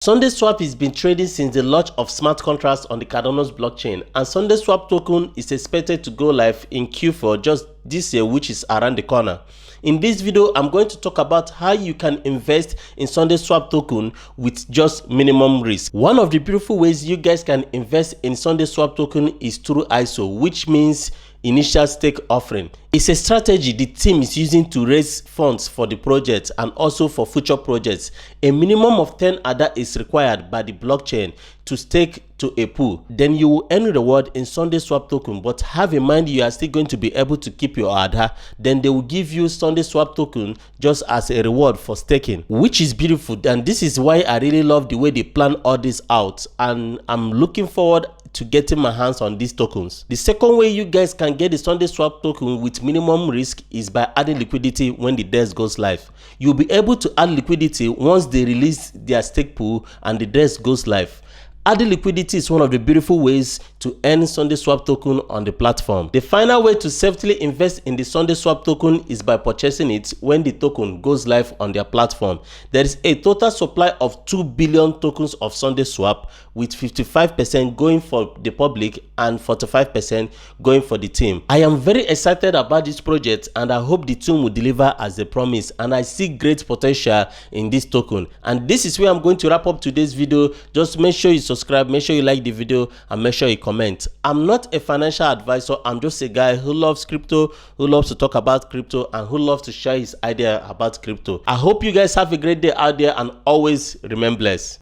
SUNDAESWAP has been trading since the launch of smart contracts on the Cardano's blockchain, and SUNDAESWAP token is expected to go live in Q4 just this year, which is around the corner. In this video, I'm going to talk about how you can invest in SUNDAESWAP token with just minimum risk. One of the beautiful ways you guys can invest in SUNDAESWAP token is through ISO, which means initial stake offering. It's a strategy the team is using to raise funds for the project and also for future projects. A minimum of 10 ADA is required by the blockchain to stake to a pool. Then you will earn reward in SUNDAESWAP token, but have in mind you are still going to be able to keep your ADA. Then they will give you SUNDAESWAP token just as a reward for staking, which is beautiful. And this is why I really love the way they plan all this out, and I'm looking forward to getting my hands on these tokens. The second way you guys can get the SUNDAESWAP token with minimum risk is by adding liquidity when the DEX goes live. You'll be able to add liquidity once they release their stake pool and the DEX goes live. Adding liquidity is one of the beautiful ways to earn SUNDAESWAP token on the platform. The final way to safely invest in the SUNDAESWAP token is by purchasing it when the token goes live on their platform. There is a total supply of 2 billion tokens of SUNDAESWAP, with 55% going for the public and 45% going for the team. I am very excited about this project, and I hope the team will deliver as they promised, and I see great potential in this token. And this is where I'm going to wrap up today's video. Just make sure you subscribe, make sure you like the video, and make sure you comment. I'm not a financial advisor. I'm just a guy who loves crypto, who loves to talk about crypto, and who loves to share his idea about crypto. I hope you guys have a great day out there, and always remain blessed.